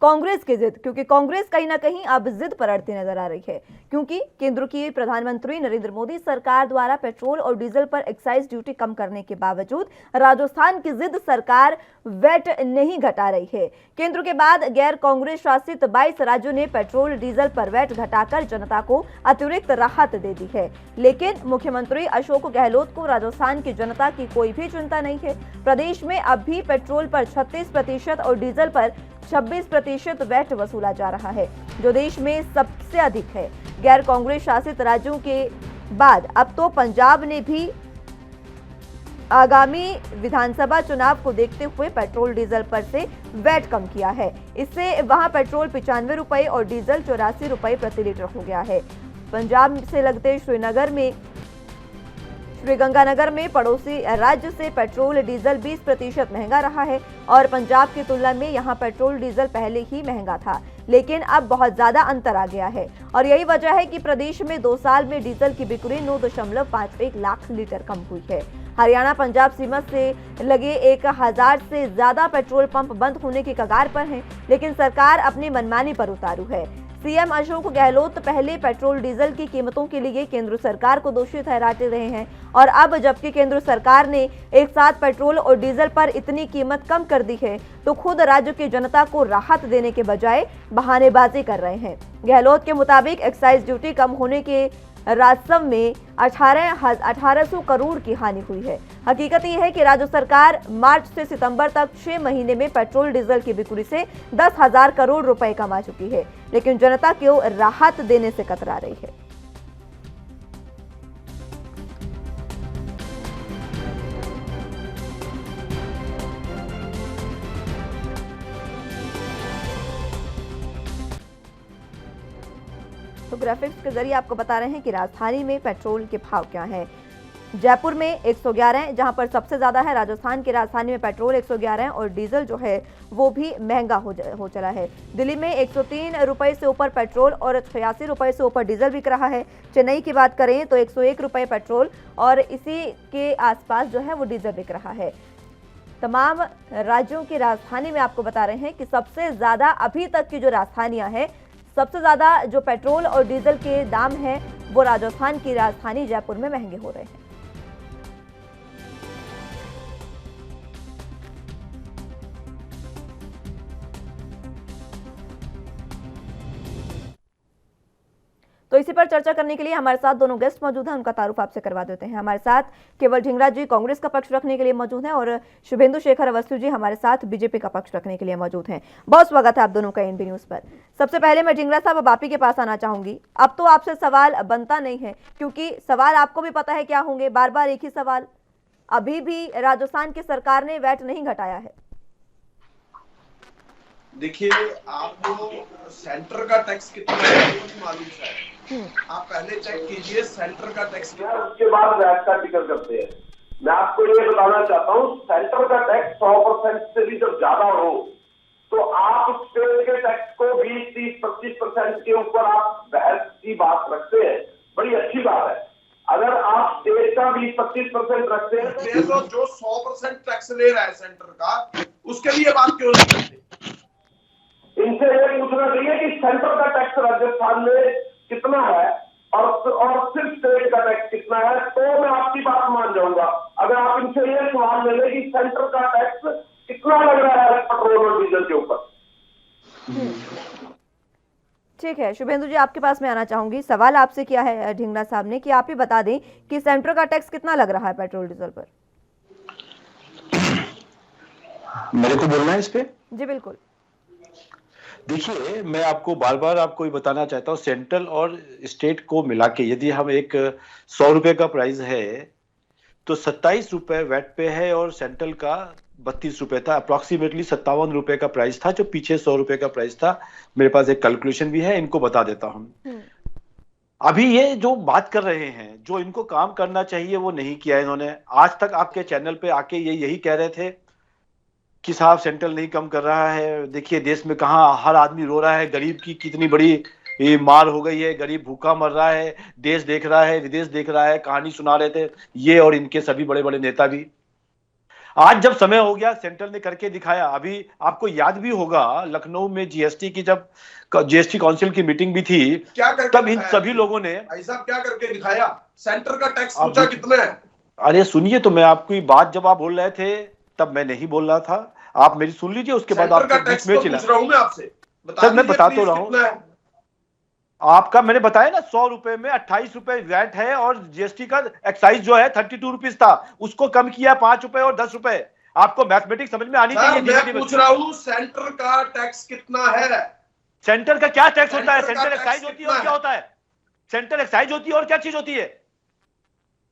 कांग्रेस की जिद, क्योंकि कांग्रेस कहीं ना कहीं अब जिद पर अड़ती नजर आ रही है, क्योंकि केंद्र की प्रधानमंत्री नरेंद्र मोदी सरकार द्वारा पेट्रोल और डीजल पर एक्साइज ड्यूटी कम करने के बावजूद राजस्थान की जिद सरकार वैट नहीं घटा रही है। केंद्र के बाद गैर कांग्रेस शासित 22 राज्यों ने पेट्रोल डीजल पर वैट घटाकर जनता को अतिरिक्त राहत दे दी है, लेकिन मुख्यमंत्री अशोक गहलोत को राजस्थान की जनता की कोई भी चिंता नहीं है। प्रदेश में अब भी पेट्रोल पर 36% और डीजल पर 26% वैट वसूला जा रहा है, जो देश में सबसे अधिक है। गैर कांग्रेस शासित राज्यों के बाद अब तो पंजाब ने भी आगामी विधानसभा चुनाव को देखते हुए पेट्रोल डीजल पर से वैट कम किया है। इससे वहां पेट्रोल 95 रुपए और डीजल 84 रुपए प्रति लीटर हो गया है। पंजाब से लगते श्रीगंगानगर में पड़ोसी राज्य से पेट्रोल डीजल 20% महंगा रहा है और पंजाब की तुलना में यहां पेट्रोल डीजल पहले ही महंगा था, लेकिन अब बहुत ज्यादा अंतर आ गया है और यही वजह है कि प्रदेश में 2 साल में डीजल की बिक्री 9.51 लाख लीटर कम हुई है। हरियाणा पंजाब सीमा से लगे 1000 से ज्यादा पेट्रोल पंप बंद होने की कगार पर हैं, लेकिन सरकार अपनी मनमानी पर उतारू है। सीएम अशोक गहलोत पहले पेट्रोल डीजल की कीमतों के लिए केंद्र सरकार को दोषी ठहराते रहे हैं और अब जबकि केंद्र सरकार ने एक साथ पेट्रोल और डीजल पर इतनी कीमत कम कर दी है, तो खुद राज्य की जनता को राहत देने के बजाय बहानेबाजी कर रहे हैं। गहलोत के मुताबिक एक्साइज ड्यूटी कम होने के राजस्व में 1800 करोड़ की हानि हुई है। हकीकत यह है कि राज्य सरकार मार्च से सितंबर तक 6 महीने में पेट्रोल डीजल की बिक्री से 10,000 करोड़ रुपए कमा चुकी है, लेकिन जनता को राहत देने से कतरा रही है। तो ग्राफिक्स के जरिए आपको बता रहे हैं कि राजधानी में पेट्रोल के भाव क्या हैं। जयपुर में 111, जहां पर सबसे ज्यादा है। राजस्थान की राजधानी में पेट्रोल 111 और डीजल जो है वो भी महंगा हो चला है। दिल्ली में 103 रुपए से ऊपर पेट्रोल और 86 रुपए से ऊपर डीजल बिक रहा है। चेन्नई की बात करें तो 101 रुपए पेट्रोल और इसी के आसपास जो है वो डीजल बिक रहा है। तमाम राज्यों की राजधानी में आपको बता रहे हैं कि सबसे ज्यादा अभी तक की जो राजधानियां हैं, सबसे ज्यादा जो पेट्रोल और डीजल के दाम हैं वो राजस्थान की राजधानी जयपुर में महंगे हो रहे हैं। तो इसी पर चर्चा करने के लिए हमारे साथ दोनों गेस्ट मौजूद हैं, उनका तारुफ आपसे करवा देते हैं। हमारे साथ केवल ढींगरा जी कांग्रेस का पक्ष रखने के लिए मौजूद हैं और शुभेंदु शेखर अवस्थी जी हमारे साथ बीजेपी का पक्ष रखने के लिए मौजूद हैं। बहुत स्वागत है आप दोनों का एनबी न्यूज पर। सबसे पहले मैं ढींगरा साहब अब आप ही के पास आना चाहूंगी। अब तो आपसे सवाल बनता नहीं है, क्योंकि सवाल आपको भी पता है क्या होंगे, बार बार एक ही सवाल। अभी भी राजस्थान की सरकार ने वैट नहीं घटाया है। देखिए, आपको सेंटर का टैक्स कितना है मालूम है। आप पहले चेक कीजिए सेंटर का टैक्स कितना, उसके बाद वैट का जिक्र करते हैं। मैं आपको ये बताना चाहता हूँ, सेंटर का टैक्स 100% से भी जब ज्यादा हो तो आप स्टेट के टैक्स को 20, 30, 25% के ऊपर आप बहस की बात रखते हैं, बड़ी अच्छी बात है। अगर आप स्टेट का 20-25% रखते हैं तो जो 100% टैक्स ले रहा है सेंटर का, उसके लिए बात क्यों नहीं करते? इनसे ये पूछना चाहिए कि सेंटर का टैक्स राजस्थान में कितना है और सिर्फ स्टेट का टैक्स कितना है, तो मैं आपकी बात मान जाऊंगा। अगर आप इनसे ये सवाल ले लें कि सेंटर का टैक्स कितना लग रहा है पेट्रोल और डीजल के ऊपर। ठीक है, शुभेंदु जी आपके पास मैं आना चाहूंगी। सवाल आपसे किया है ढींगरा साहब ने कि आप ही बता दें कि सेंटर का टैक्स कितना लग रहा है पेट्रोल डीजल पर। मेरे को बोलना है इस पे? जी बिल्कुल। देखिए, मैं आपको बार बार आपको ये बताना चाहता हूँ, सेंट्रल और स्टेट को मिला के यदि हम एक 100 रुपए का प्राइस है तो 27 रुपए वैट पे है और सेंट्रल का 32 रुपए था। अप्रोक्सीमेटली 57 रुपए का प्राइस था, जो पीछे 100 रुपए का प्राइस था। मेरे पास एक कैलकुलेशन भी है, इनको बता देता हूँ। अभी ये जो बात कर रहे हैं, जो इनको काम करना चाहिए वो नहीं किया इन्होंने। आज तक आपके चैनल पे आके ये यही कह रहे थे कि साहब सेंट्रल नहीं कम कर रहा है। देखिए देश में कहाँ हर आदमी रो रहा है, गरीब की कितनी बड़ी ये मार हो गई है, गरीब भूखा मर रहा है, देश देख रहा है, विदेश देख रहा है, कहानी सुना रहे थे ये और इनके सभी बड़े बड़े नेता भी। आज जब समय हो गया, सेंट्रल ने करके दिखाया। अभी आपको याद भी होगा लखनऊ में जीएसटी की जब जीएसटी काउंसिल की मीटिंग भी थी, क्या करके तब इन सभी लोगों ने, भाई साहब क्या करके दिखाया? सेंटर का टैक्स पूछा कितना है? अरे सुनिए तो, मैं आपकी बात जब आप बोल रहे थे तब मैं नहीं बोल रहा था, आप मेरी सुन लीजिए, उसके बाद आप टैक्स में पूछ रहा हूं मैं आपसे, सर मैं बता तो रहा हूं आपका। मैंने बताया ना 100 रुपए में 28 रुपए वैट है और जीएसटी का एक्साइज जो है 32 रुपीज था, उसको कम किया 5 रुपए और 10 रुपए। आपको मैथमेटिक्स समझ में आनी चाहिए। मैं पूछ रहा हूं सेंटर का टैक्स कितना है? सेंटर का क्या टैक्स होता है? सेंटर एक्साइज होती है और क्या होता है? सेंटर एक्साइज होती है और क्या चीज होती है?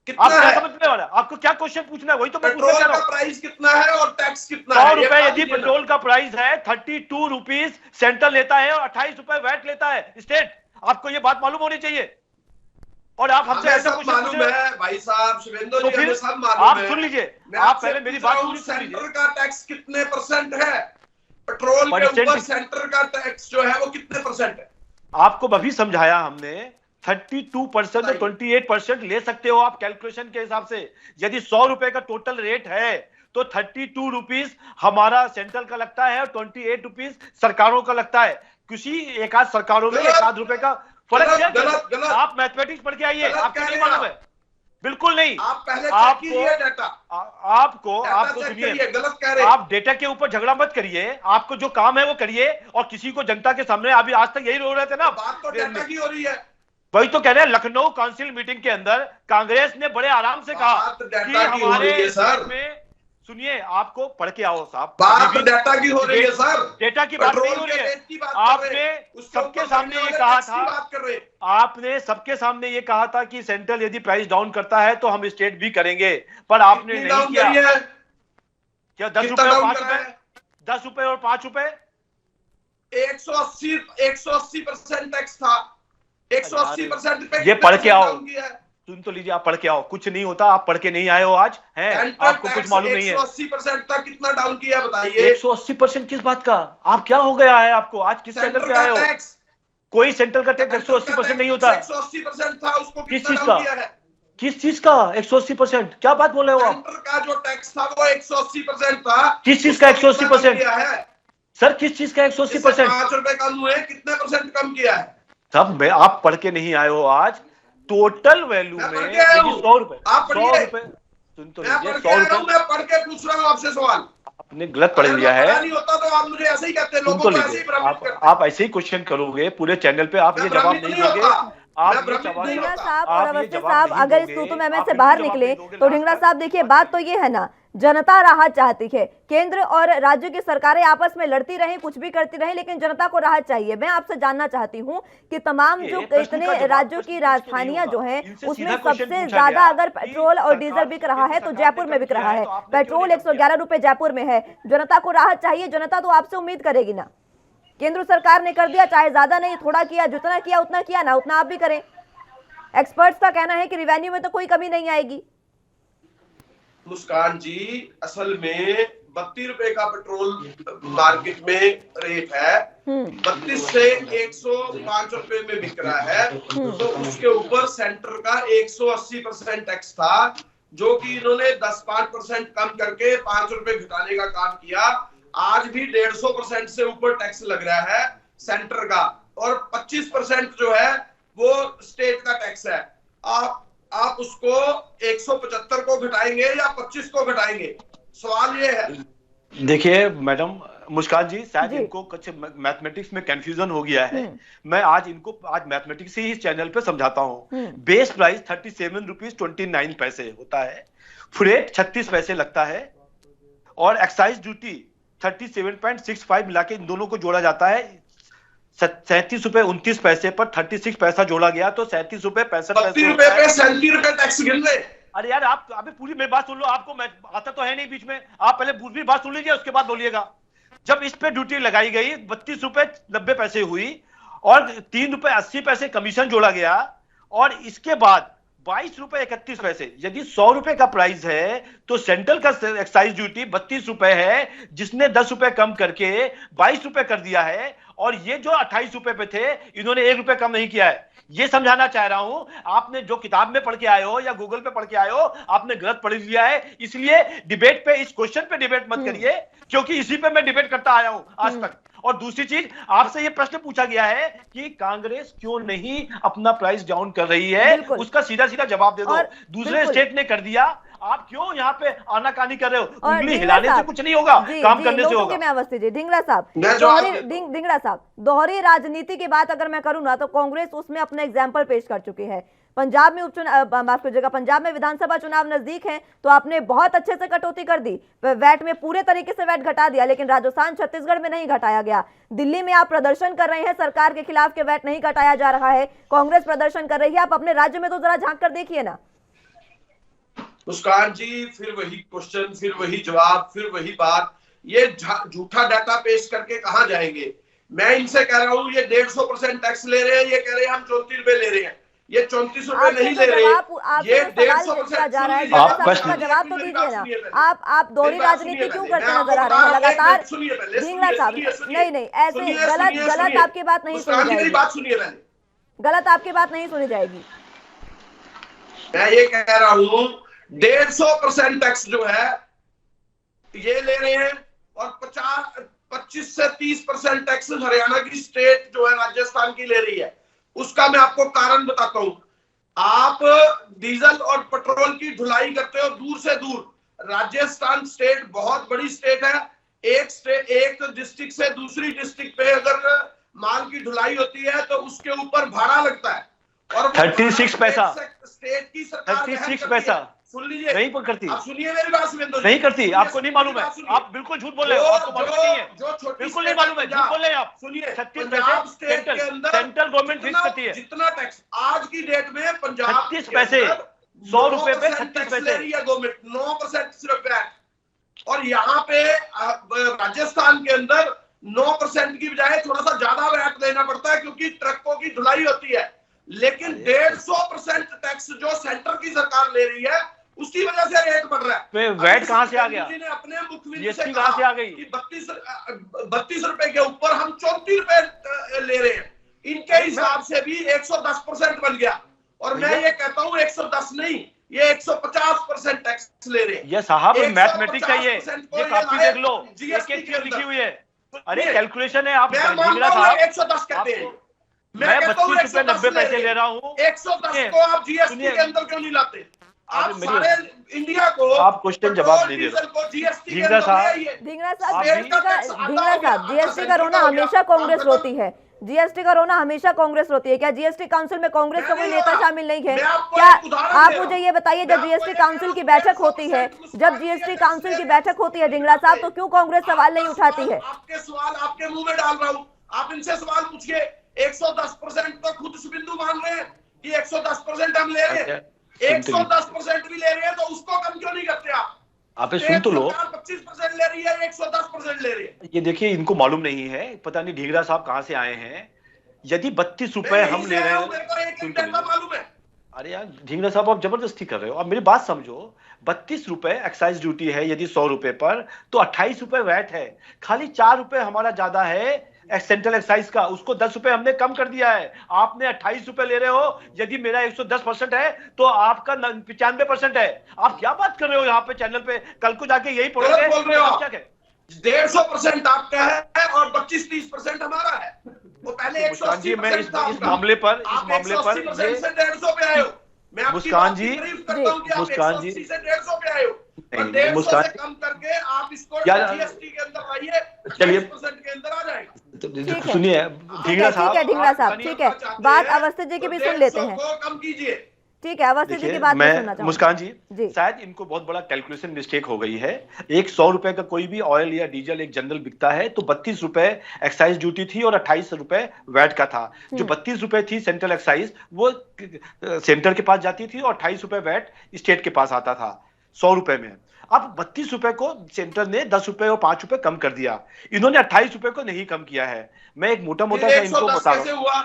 आप क्या समझने वाला? आपको क्या क्वेश्चन पूछना है वही तो मैं पूछ रहा हूं। प्राइस कितना है और टैक्स कितना है? 100 रुपए यदि पेट्रोल का प्राइस है, 32 रुपीज सेंट्रल लेता है और 28 रुपए वैट लेता है स्टेट। आपको ये बात मालूम होनी चाहिए। और आप हमसे ऐसा कुछ मालूम है भाई साहब, शिवेंद्र तो जी, फिर सब मालूम आप है। सुन लीजिए, आप पहले मेरी बात सुन लीजिए। सेंटर का टैक्स कितने परसेंट है? पेट्रोल के ऊपर सेंटर का टैक्स जो है वो कितने परसेंट है? आपको अभी समझाया हमने, 32% और 28% ले सकते हो आप कैलकुलेशन के हिसाब से। यदि 100 रुपए का टोटल रेट है तो 32 रुपीज हमारा सेंट्रल का लगता है और 28 रुपीज सरकारों का लगता है। किसी एक आध सरकारों में 1 रुपए का फर्क है। आप मैथमेटिक्स पढ़ के आइए, आपको नहीं मालूम है? बिल्कुल नहीं। आप पहले चेक कीजिए डेटा। आपको सुनिए, गलत कह रहे हैं। आप डेटा के ऊपर झगड़ा मत करिए, आपको जो काम है वो करिए और किसी को जनता के सामने, अभी आज तक यही रो रहे थे ना। बात तो डेटा की हो रही है, वही तो कह रहे हैं। लखनऊ काउंसिल मीटिंग के अंदर कांग्रेस ने बड़े आराम से कहा कि हमारे सर में, सुनिए आपको पढ़ के आओ साहब, बात डेटा की हो रही है सर, डेटा की बात नहीं हो रही है। आपने सबके सामने ये कहा था, आपने सबके सामने ये कहा था कि सेंट्रल यदि प्राइस डाउन करता है तो हम स्टेट भी करेंगे, पर आपने नहीं किया। क्या 10 रुपए और 5 रुपए, 10 रुपए और 5 रुपए, 180% टैक्स था, 180% पे ये पढ़ के आओ, सुन तो लीजिए, आप पढ़ के आओ। कुछ नहीं होता, आप पढ़ के नहीं आए हो आज, हैं आपको कुछ मालूम नहीं है। 180% तक कितना डाउन किया बताइए? 180% किस बात का? आप क्या हो गया है आपको? आज किस सेंटर पे आए हो? कोई सेंटर का टैक्स 180% नहीं होता। 180% था, उसको किस चीज का? किस चीज का 180%? क्या बात बोल रहे हो आप? सेंटर का जो टैक्स था वो 180% था। किस चीज का 180%? सर किस चीज का 180%? 5 रुपए कम हुए, कितने परसेंट कम किया है? सब में आप पढ़ के नहीं आए हो आज। टोटल वैल्यू में 100 रुपए, 100 रुपए, सुन तो लीजिए, 100 रुपए। मैं पढ़ के पूछ रहा हूँ आपसे सवाल, आपने गलत पढ़ लिया है। नहीं होता तो आप मुझे ऐसे ही कहते हैं, लोगों को ऐसे ही भ्रमित करते हैं। आप ऐसे ही क्वेश्चन करोगे पूरे चैनल पे, आप ये जवाब नहीं दोगे। आप ढींगरा साहब और अवस्थी साहब अगर इस तू में से बाहर निकले तो ढींगरा साहब देखिए, बात तो ये है ना, जनता राहत चाहती है। केंद्र और राज्य की सरकारें आपस में लड़ती रहीं, कुछ भी करती रहीं, लेकिन जनता को राहत चाहिए। मैं आपसे जानना चाहती हूं कि तमाम जो इतने राज्यों की राजधानियां जो हैं उसमें सबसे ज्यादा अगर पेट्रोल और डीजल बिक रहा है तो जयपुर में बिक रहा है। पेट्रोल 111 रुपए जयपुर में है। जनता को राहत चाहिए, जनता तो आपसे उम्मीद करेगी ना। केंद्र सरकार ने कर दिया, चाहे ज्यादा नहीं थोड़ा किया, जितना किया उतना किया ना, उतना आप भी करें। एक्सपर्ट्स का कहना है कि रिवेन्यू में तो कोई कमी नहीं आएगी। मुस्कान जी, असल में 32 रुपए का पेट्रोल मार्केट में रेट है, 32 से 105 रुपए में बिक रहा है, तो उसके ऊपर सेंटर का 180% टैक्स था, जो कि इन्होंने 10-5% कम करके 5 रुपए घटाने का काम किया। आज भी 150% से ऊपर टैक्स लग रहा है सेंटर का, और 25% जो है वो स्टेट का टैक्स है। आप उसको 175 को घटाएंगे या 25 को घटाएंगे? सवाल ये है। देखिए मैडम मुस्कान जी, शायद इनको कुछ मैथमेटिक्स में कंफ्यूजन हो गया है। मैं आज इनको मैथमेटिक्स ही इस चैनल पे समझाता हूँ। बेस प्राइस 37 रुपीज 29 पैसे होता है, फ्रेट 36 पैसे लगता है, और एक्साइज ड्यूटी 37.65 मिला के इन दोनों को जोड़ा जाता है। 37 रुपए 29 पैसे पर 36 पैसा जोड़ा गया तो 37 रुपए 65 पैसे। 30 रुपए पे 37 रुपए टैक्स गिन रहे। अरे यार आप अभी पूरी मेरी बात सुन लो, आपको मैं आता तो है नहीं बीच में, आप पहले पूरी बात सुन लीजिए उसके बाद बोलिएगा। जब इस पे ड्यूटी लगाई गई 32 रुपए 90 पैसे हुई और 3 रुपए 80 पैसे कमीशन जोड़ा गया, और इसके बाद 22 रुपए 31 पैसे। यदि 100 रुपए का प्राइस है तो सेंट्रल का एक्साइज ड्यूटी 32 रुपए है, जिसने 10 रुपए कम करके 22 रुपए कर दिया है, और ये जो 28 रुपए पे थे, इन्होंने 1 रुपए कम नहीं किया है। ये समझाना चाह रहा हूं, आपने जो किताब में पढ़ के आए हो या गूगल पे पढ़ के आए हो, आपने गलत पढ़ लिया है। इसलिए डिबेट पे, इस क्वेश्चन पे डिबेट मत करिए, क्योंकि इसी पे मैं डिबेट करता आया हूं आज तक। और दूसरी चीज, आपसे ये प्रश्न पूछा गया है कि कांग्रेस क्यों नहीं अपना प्राइस डाउन कर रही है, उसका सीधा सीधा जवाब दे दो। दूसरे स्टेट ने कर दिया, आप क्यों यहाँ पे आनाकानी कर रहे हो? उंगली हिलाने से कुछ नहीं होगा, काम करने से होगा। मैं अवस्थित जी ढींगरा साहब, दोहरी राजनीति की बात अगर मैं करूं ना, तो कांग्रेस उसमें अपना एग्जाम्पल पेश कर चुकी है। पंजाब में उपचुनाव, माफ कीजिएगा, पंजाब में विधानसभा चुनाव नजदीक है, तो आपने बहुत अच्छे से कटौती कर दी, वैट में पूरे तरीके से वैट घटा दिया, लेकिन राजस्थान छत्तीसगढ़ में नहीं घटाया गया। दिल्ली में आप प्रदर्शन कर रहे हैं सरकार के खिलाफ के वैट नहीं घटाया जा रहा है, कांग्रेस प्रदर्शन कर रही है, आप अपने राज्य में तो जरा झांक कर देखिए ना। मुस्कान जी, फिर वही क्वेश्चन, फिर वही जवाब, फिर वही बात। ये झूठा डाटा पेश करके कहां जाएंगे? मैं इनसे कह रहा हूं, ये 150% टैक्स ले रहे हैं, ये कह रहे हैं हम 34 रुपए ले रहे हैं, ये 34 रुपए नहीं ले रहे, ये 150% जा रहा है। जवाब तो दीजिए ना। आप दोहरी राजनीति क्यों करते नजर आ रहे हैं लगातार? ढींगरा साहब, नहीं ऐसे गलत आपकी बात नहीं सुनी जाएगी, बात सुनिए पहले, गलत आपकी बात नहीं सुनी जाएगी। मैं ये कह रहा हूं 150% टैक्स जो है ये ले रहे हैं, और 25 से 30% टैक्स हरियाणा की स्टेट जो है राजस्थान की ले रही है। उसका मैं आपको कारण बताता हूं। आप डीजल और पेट्रोल की ढुलाई करते हो दूर से दूर। राजस्थान स्टेट बहुत बड़ी स्टेट है, एक डिस्ट्रिक्ट से दूसरी डिस्ट्रिक्ट पे अगर माल की ढुलाई होती है तो उसके ऊपर भाड़ा लगता है, और 36 पैसा स्टेट की सरकार 36 पैसा सुन लीजिए, नहीं करती, आप सुनिए मेरी बात, सुनिए, नहीं करती, आपको नहीं मालूम है, आप बिल्कुल झूठ बोल रहे हो, आपको मालूम नहीं है, बिल्कुल नहीं मालूम है, झूठ बोल रहे हैं आप। सुनिए, 36 पैसे सेंट्रल गवर्नमेंट फिक्स करती है। जितना टैक्स आज की डेट में पंजाब 36 पैसे, 100 रुपए पे 36 पैसे ले रही है गवर्नमेंट, 9% सिर्फ वैट। और यहाँ पे राजस्थान के अंदर 9% की बजाय थोड़ा सा ज्यादा वैट देना पड़ता है, क्योंकि ट्रकों की ढुलाई होती है। लेकिन 150% टैक्स जो सेंटर की सरकार ले रही है, उसकी वजह से रेट बढ़ रहा है। वैट कहां से आ गया? अपने मुख्यमंत्री जीएसटी कहां से आ गई? 32 रुपए के ऊपर हम 34 रुपए ले रहे हैं, इनके हिसाब से भी 110% बन गया। और मैं ये कहता हूं 110 नहीं, ये 150% टैक्स ले रहे हैं। ये साहब मैथमेटिक्स चाहिए, ये कॉपी देख लो, एक एक चीज लिखी हुई है। अरे कैलकुलेशन है, आप 110 कहते हैं, मैं 32 रुपए 90 पैसे ले रहा हूँ। 110 को आप जीएसटी के अंदर क्यों नहीं लाते? आप सारे इंडिया को, आप क्वेश्चन जवाब नहीं दे रहे। ढींगरा साहब, जीएसटी का रोना हमेशा कांग्रेस रोती है, जीएसटी का रोना हमेशा कांग्रेस रोती है। क्या जीएसटी काउंसिल में कांग्रेस का कोई नेता शामिल नहीं है? क्या आप मुझे ये बताइए, जब जीएसटी काउंसिल की बैठक होती है, जब जीएसटी काउंसिल की बैठक होती है ढींगरा साहब, तो क्यों कांग्रेस सवाल नहीं उठाती है? आपके सवाल आपके मुंह में डाल रहा हूँ, आप इनसे सवाल पूछिए। 110% तो खुद शुभेंदु मान रहे हैं कि 110% हम ले रहे हैं, 110% भी ले रहे हैं, तो उसको कम क्यों नहीं करते आप? सुन तो लो, 25% ले रही है, 110% ले रही है। ये देखिए, इनको मालूम नहीं है, पता नहीं ढींगरा साहब कहां से आए हैं। यदि 32 रुपए हम ले रहे हैं, मालूम है। अरे यार ढींगरा साहब, आप जबरदस्ती कर रहे हो। अब मेरी बात समझो, 32 रुपए एक्साइज ड्यूटी है यदि 100 रुपए पर, तो 28 रुपए वैट है। खाली 4 रुपए हमारा ज्यादा है सेंट्रल एक्साइज का, उसको 10 रुपए हमने कम कर दिया है। आपने 28 रुपए ले रहे हो, यदि मेरा 110% है तो आपका 95% है। आप क्या बात कर रहे हो यहाँ पे चैनल पे? कल को जाके यही पढ़ोगे। बोल रहे हो क्या? 150% आपका है और 25-30% हमारा है। वो पहले 180% मैं इस मामले पर 150% पे आए हो। मैं मुस्कान जी, मुस्कान जी 180 पे आए हो, मुस्कान कम करके आप इसको जीएसटी के अंदर लाइए, 40% के अंदर आ जाएगा। सुनिए ढींगरा साहब, ठीक है, बात अवस्थी जी की भी सुन लेते हैं। कम कीजिए, ठीक है, अवस्थी जी की बात मैं सुनना चाहूंगा। मुस्कान जी, शायद इनको बहुत बड़ा कैलकुलेशन मिस्टेक हो गई है। एक 100 रुपए का कोई भी ऑयल या डीजल एक जनरल बिकता है तो 32 रुपए एक्साइज ड्यूटी थी और 28 रुपए वैट का था। जो 32 रुपए थी सेंट्रल एक्साइज, वो सेंटर के पास जाती थी और 28 रुपए वैट स्टेट के पास आता था 100 रुपए में। अब 32 रुपए को सेंटर ने 10 रुपए और 5 रुपए कम कर दिया, इन्होंने 28 रुपए को नहीं कम किया है। मैं एक मोटा मोटा सा इनको बता रहा हूं।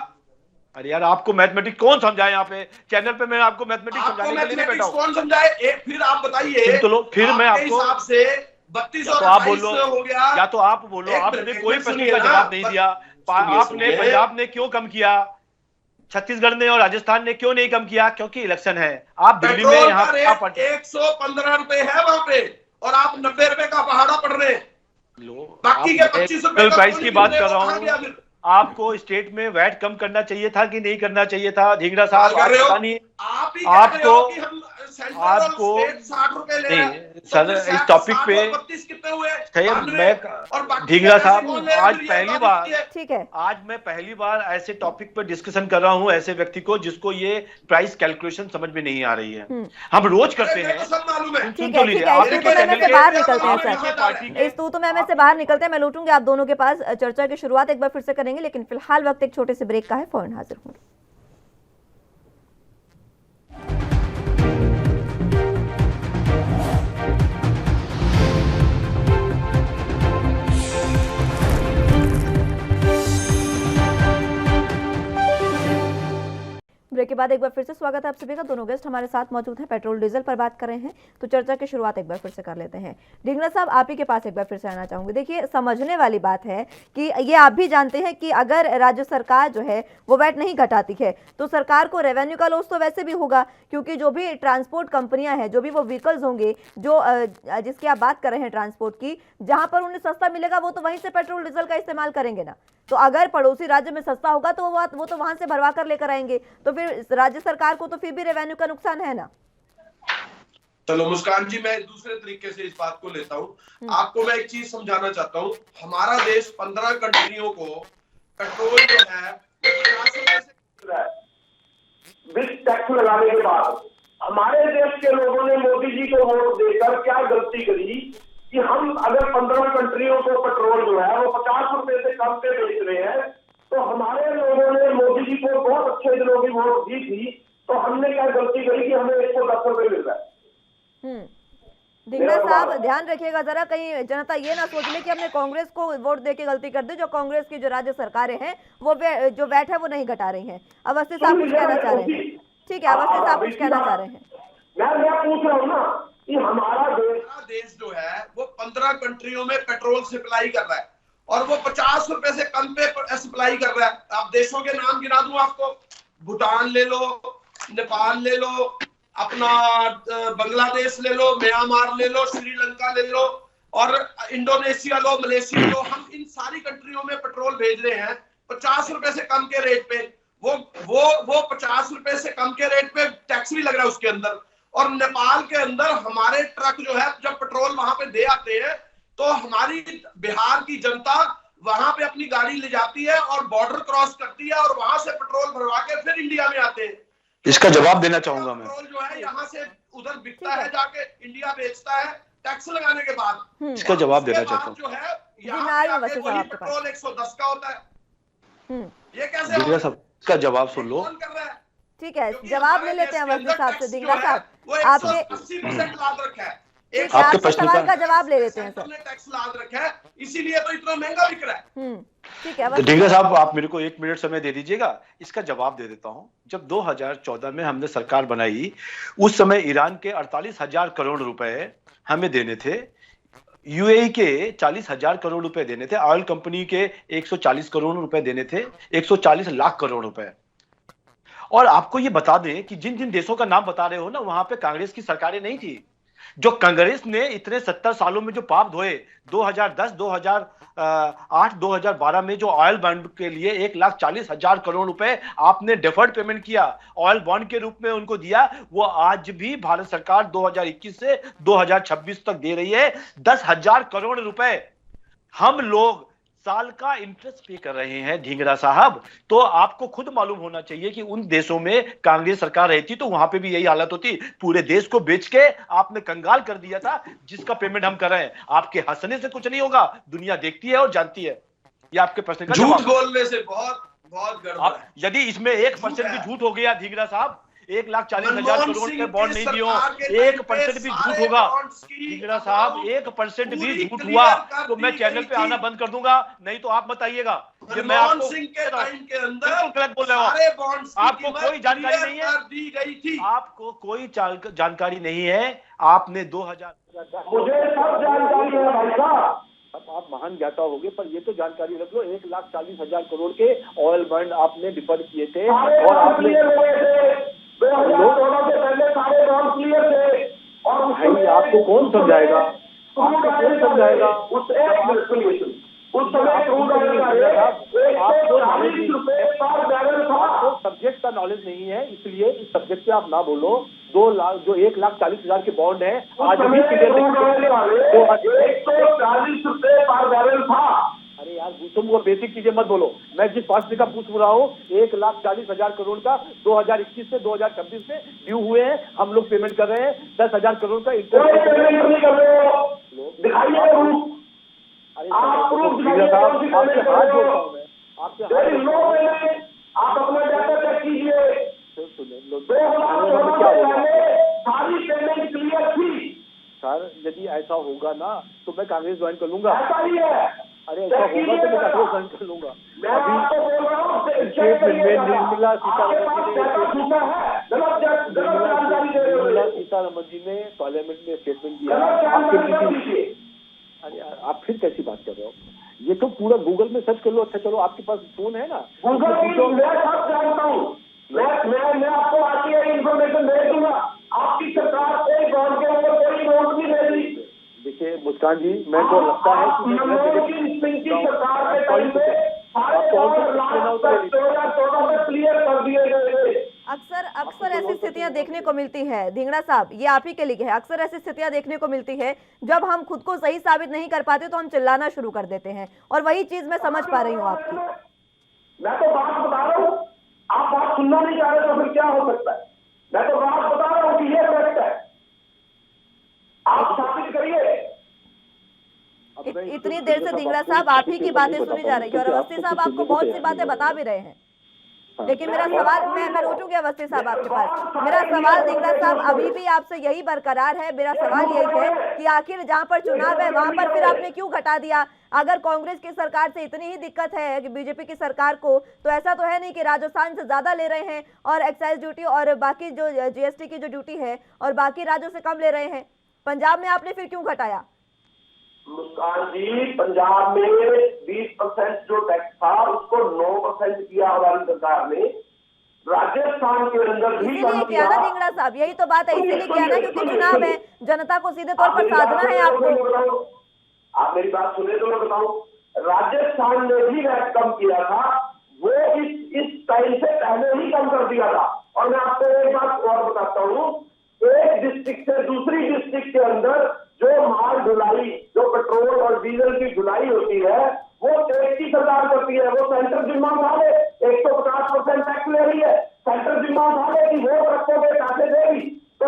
अरे यार, आपको मैथमेटिक्स कौन समझाए? यहाँ पे चैनल पे मैं आपको मैथमेटिक्स समझाने के लिए नहीं बैठा हूं। कौन समझाए? फिर आप बताइए, फिर मैं आपको हिसाब से 32 तो आप बोलो, या तो आप बोलो, आपने कोई प्रश्न का जवाब नहीं दिया। आपने पंजाब ने क्यों कम किया, छत्तीसगढ़ ने और राजस्थान ने क्यों नहीं कम किया? क्योंकि इलेक्शन है। आप दिल्ली में यहाँ 115 रुपए है वहां पे और आप 90 रुपए का पहाड़ा पड़ रहे हैं। बाकी के 25 रुपए प्राइस की बात कर रहा हूँ। आपको स्टेट में वैट कम करना चाहिए था कि नहीं करना चाहिए था? ढींगरा साहब आपको नहीं सर, इस टॉपिक पे कितने हुए मैं ढींगरा साहब आज पहली बार, ठीक है, आज मैं पहली बार ऐसे टॉपिक पर डिस्कशन कर रहा हूँ ऐसे व्यक्ति को जिसको ये प्राइस कैलकुलेशन समझ में नहीं आ रही है। हम रोज करते हैं। ठीक है, ठीक है, इस तूतू में से बाहर निकलते हैं सर, इस तूतू में से बाहर निकलते हैं। मैं लूटूंगी आप दोनों के पास चर्चा की शुरुआत एक बार फिर से करेंगे, लेकिन फिलहाल वक्त एक छोटे से ब्रेक का है, फौरन हाजिर हूँ। ब्रेक के बाद एक बार फिर से स्वागत है आप सभी का। दोनों गेस्ट हमारे साथ मौजूद हैं, पेट्रोल डीजल पर बात कर रहे हैं, तो चर्चा की शुरुआत एक बार फिर से कर लेते हैं। ढींगरा साहब, आप ही के पास एक बार फिर से आना चाहूंगी। देखिए, समझने वाली बात है कि ये आप भी जानते हैं कि अगर राज्य सरकार जो है वो वैट नहीं घटाती है तो सरकार को रेवेन्यू का लॉस तो वैसे भी होगा, क्योंकि जो भी ट्रांसपोर्ट कंपनियां हैं, जो भी वो व्हीकल्स होंगे जो जिसकी आप बात कर रहे हैं ट्रांसपोर्ट की, जहां पर उन्हें सस्ता मिलेगा वो तो वहीं से पेट्रोल डीजल का इस्तेमाल करेंगे ना। तो अगर पड़ोसी राज्य में सस्ता होगा तो वो तो वहां से भरवा कर लेकर आएंगे, तो फिर राज्य सरकार को तो फिर भी रेवेन्यू का नुकसान है ना। चलो मुस्कान जी, मैं दूसरे तरीके से इस बात को लेता हूँ। आपको मैं एक चीज समझाना चाहता हूँ। हमारा देश 15 कंट्रियों को पेट्रोल जो है 50 रुपए से टैक्स लगाने के बाद हमारे देश के लोगों ने मोदी जी को वोट देकर क्या गलती करी कि हम अगर 15 कंट्रियों को पेट्रोल जो है वो 50 रुपए से कम पे बेच रहे हैं, तो हमारे लोगों ने मोदी जी को बहुत अच्छे दिनों की वोट दी थी, तो हमने क्या गलती करी कि हमें 110 रुपए मिल रहा है। ढींगरा साहब, ध्यान रखिएगा जरा, कहीं जनता ये ना सोच ले कि हमने कांग्रेस को वोट देके गलती कर दी। जो कांग्रेस की जो राज्य सरकारें हैं वो जो वैट है वो नहीं घटा रही हैं। अवस्थी साहब कुछ कहना चाह रहे हैं? ठीक है, अवस्थी साहब कुछ कहना चाह रहे हैं? मैं पूछ रहा हूँ ना कि हमारा देश जो है वो 15 कंट्रियों में पेट्रोल सप्लाई कर रहा है और वो 50 रुपए से कम पे सप्लाई कर रहा है। आप देशों के नाम गिना दूं आपको, भूटान ले लो, नेपाल ले लो, अपना बांग्लादेश ले लो, म्यांमार ले लो, श्रीलंका ले लो और इंडोनेशिया लो, मलेशिया लो। हम इन सारी कंट्रियों में पेट्रोल भेज रहे हैं 50 रुपए से कम के रेट पे। वो 50 रुपए से कम के रेट पे टैक्स भी लग रहा है उसके अंदर। और नेपाल के अंदर हमारे ट्रक जो है जब पेट्रोल वहां पे दे आते हैं तो हमारी बिहार की जनता वहां पे अपनी गाड़ी ले जाती है और बॉर्डर क्रॉस करती है और वहां से पेट्रोल भरवा के फिर इंडिया में आते हैं। इसका जवाब देना चाहूंगा मैं। पेट्रोल जो है यहाँ से उधर बिकता है, जाके इंडिया बेचता है टैक्स लगाने के बाद। इसका जवाब देना चाहता हूँ। जो है यहाँ पेट्रोल 110 का होता है। ये कैसे? इसका जवाब सुन लो। ठीक है, जवाब ले लेते हैं अवस्थी साहब से। ढींगरा साहब, आपने 80% लाद रखा है। आपके सवाल का जवाब ले लेते हैं सर। टैक्स लाद रखा है, इसीलिए तो इतना महंगा बिक रहा है। ठीक है, ढींगरा साहब आप मेरे को 1 मिनट समय दे दीजिएगा, इसका जवाब दे देता हूं। जब 2014 में हमने सरकार बनाई, उस समय ईरान के 48,000 करोड़ रुपए हमें देने थे, यूएई के 40,000 करोड़ रुपए देने थे, ऑयल कंपनी के 140 करोड़ रुपए देने थे, 140 लाख करोड़ रुपए। और आपको ये बता दें कि जिन जिन देशों का नाम बता रहे हो ना, वहां पे कांग्रेस की सरकारें नहीं थी। जो कांग्रेस ने इतने 70 सालों में जो पाप धोए, 2010, 2008, 2012 में जो ऑयल बॉन्ड के लिए 1,40,000 करोड़ रुपए आपने डेफर्ड पेमेंट किया, ऑयल बॉन्ड के रूप में उनको दिया, वो आज भी भारत सरकार 2021 से 2026 तक दे रही है 10,000 करोड़ रुपए। हम लोग साल का इंटरेस्ट पे कर रहे हैं ढींगरा साहब। तो आपको खुद मालूम होना चाहिए कि उन देशों में कांग्रेस सरकार रहती तो वहां पे भी यही हालत होती। पूरे देश को बेच के आपने कंगाल कर दिया था, जिसका पेमेंट हम कर रहे हैं। आपके हंसने से कुछ नहीं होगा, दुनिया देखती है और जानती है। ये आपके प्रश्न का झूठ बोलने से बहुत गड़बड़ है। यदि इसमें 1% भी झूठ हो गया ढींगरा साहब, 1,40,000 करोड़ के बॉन्ड नहीं दियो, 1% भी झूठ होगा ढींगरा साहब, 1% भी झूठ हुआ तो मैं चैनल पे आना बंद कर दूंगा। नहीं तो आप बताइएगा कि मैं आपको बिल्कुल गलत बोल रहा हूँ। आपको कोई जानकारी नहीं है, आपको कोई जानकारी नहीं है। आपने 2000 मुझे सब जानकारी है भाई साहब, अब आप महान ज्ञाता होंगे, पर ये तो जानकारी रख लो, 1,40,000 करोड़ के ऑयल बॉन्ड आपने डिफर किए थे और आपने भाई आपको कौन समझाएगा, आपको कौन समझाएगा? उस समय आपको सब्जेक्ट का नॉलेज नहीं है, इसलिए इस सब्जेक्ट पे आप ना बोलो। 2 लाख जो 1,40,000 के बॉन्ड है आज भी ₹140 था। अरे यार तुम वो बेसिक चीजें मत बोलो, मैं जिस पास का पूछ रहा हूँ 1,40,000 करोड़ का 2021 से 2026 में ड्यू हुए हैं, हम लोग पेमेंट कर रहे हैं 10,000 करोड़ का इंटरेस्ट। आप आपके हाथ जोड़ता हूँ मैं, आपके आप अपना डाटा चेक कीजिए। सर यदि ऐसा होगा ना तो मैं कांग्रेस ज्वाइन कर लूंगा। अरे ऐसा होगा तो मैं कांग्रेस ज्वाइन कर लूंगा। अभी निर्मला सीतारमन जी ने पार्लियामेंट में स्टेटमेंट दिया, अरे आप फिर कैसी बात कर रहे हो? ये तो पूरा गूगल में सर्च कर लो। अच्छा चलो आपके पास फोन है ना, गूगल मैं सब जानता हूँ, मैं आपको आगे इन्फॉर्मेशन दे दूंगा। आपकी सरकार कोई बॉन्ड के ऊपर कोई नोट नहीं दे रही। देखिए मुस्कान जी, मैं को लगता है कि सरकार के टाइम पे 2014 में क्लियर कर दिए गए। अक्सर ऐसी स्थितियां देखने को मिलती है धिंगड़ा साहब, ये आप ही के लिए है। अक्सर ऐसी स्थितियां देखने को मिलती है जब हम खुद को सही साबित नहीं कर पाते तो हम चिल्लाना शुरू कर देते हैं, और वही चीज मैं समझ पा रही हूँ आपकी। मैं तो बात बता रहा हूँ, आप बात सुनना नहीं चाह रहे तो फिर क्या हो सकता है? मैं तो बात बता रहा हूँ कि ये फैक्ट है, आप साबित करिए। इतनी देर से धिंगड़ा साहब आप ही की बातें सुनी जा रही है और अवस्थी साहब आपको बहुत सी बातें बता भी रहे हैं, लेकिन मेरा सवाल, मैं लौटूंगी अवस्थी साहब आपके पास। मेरा सवाल धिंगड़ा साहब अभी भी आपसे यही बरकरार है। मेरा सवाल यही है कि आखिर जहां पर चुनाव है वहां पर फिर आपने क्यों घटा दिया? अगर कांग्रेस की सरकार से इतनी ही दिक्कत है कि बीजेपी की सरकार को, तो ऐसा तो है नहीं कि राजस्थान से ज्यादा ले रहे हैं और एक्साइज ड्यूटी और बाकी जो जीएसटी की जो ड्यूटी है और बाकी राज्यों से कम ले रहे हैं। पंजाब में आपने फिर क्यों घटाया? मुस्कान जी, पंजाब में 20% जो टैक्स था उसको 9% किया हमारी सरकार ने। राजस्थान के अंदर भी इसीलिए किया ना धिंगड़ा साहब, यही तो बात है, इसीलिए किया ना क्योंकि चुनाव है, जनता को सीधे तौर पर साधना है आपको। आप मेरी बात सुने तो मैं बताऊं, राजस्थान ने भी वैट कम किया था, वो इस टाइम से पहले ही कम कर दिया था। और मैं आपको एक बात और बताता हूँ, एक डिस्ट्रिक्ट से दूसरी डिस्ट्रिक्ट के अंदर जो माल ढुलाई, जो पेट्रोल और डीजल की ढुलाई होती है, वो स्टेट की सरकार करती है। वो सेंटर जिम्मा उठा ले, 150% टैक्स ले रही है, सेंटर जिम्मा उठा ले कि वो ट्रकों के पैसे देगी, तो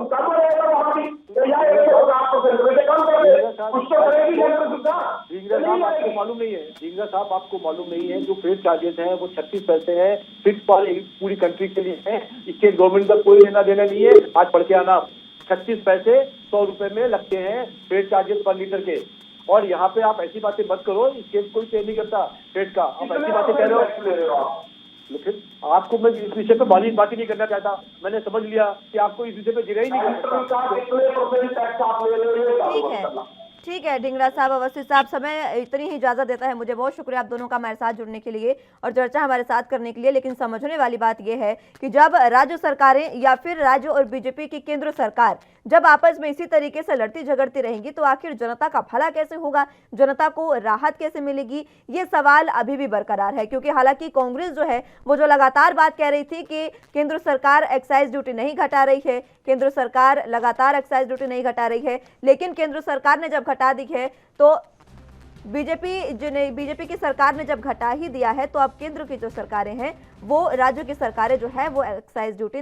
कम रहेगा वहां भी, या 150% कम कर दे, कुछ तो करेगी सेंटर सरकार। धिंगड़ा साहब आपको मालूम नहीं है, धिंगड़ा साहब आपको मालूम नहीं है, जो फ्रेट चार्जेस हैं वो 36 पैसे हैं, फिक्स पर पूरी कंट्री के लिए है, स्टेट गवर्नमेंट का कोई लेना देना नहीं है। आज पढ़ के आना, 36 पैसे 100 रुपए में लगते हैं फ्रेट चार्जेस पर लीटर के। और यहाँ पे आप ऐसी बातें मत करो, स्टेट कोई पे नहीं करता फ्रेट का, आप ऐसी बातें कह रहे हो। लेकिन आपको मैं इस विषय पे बात ही नहीं करना चाहता, मैंने समझ लिया कि आपको इस विषय पे गिरा ही नहीं करता। ठीक है धिंगड़ा साहब, अवस्थी साहब, समय इतनी ही इजाजत देता है मुझे। बहुत शुक्रिया आप दोनों का हमारे साथ जुड़ने के लिए और चर्चा हमारे साथ करने के लिए। लेकिन समझने वाली बात यह है कि जब राज्य सरकारें या फिर राज्य और बीजेपी की केंद्र सरकार जब आपस में इसी तरीके से लड़ती झगड़ती रहेंगी तो आखिर जनता का भला कैसे होगा, जनता को राहत कैसे मिलेगी, ये सवाल अभी भी बरकरार है। क्योंकि हालांकि कांग्रेस जो है वो जो लगातार बात कह रही थी कि केंद्र सरकार एक्साइज ड्यूटी नहीं घटा रही है, केंद्र सरकार लगातार एक्साइज ड्यूटी नहीं घटा रही है, लेकिन केंद्र सरकार ने जब घटा दी है तो बीजेपी की सरकार ने जब घटा ही दिया है तो अब केंद्र की जो सरकारें हैं वो राज्यों की सरकारें जो है वो एक्साइज ड्यूटी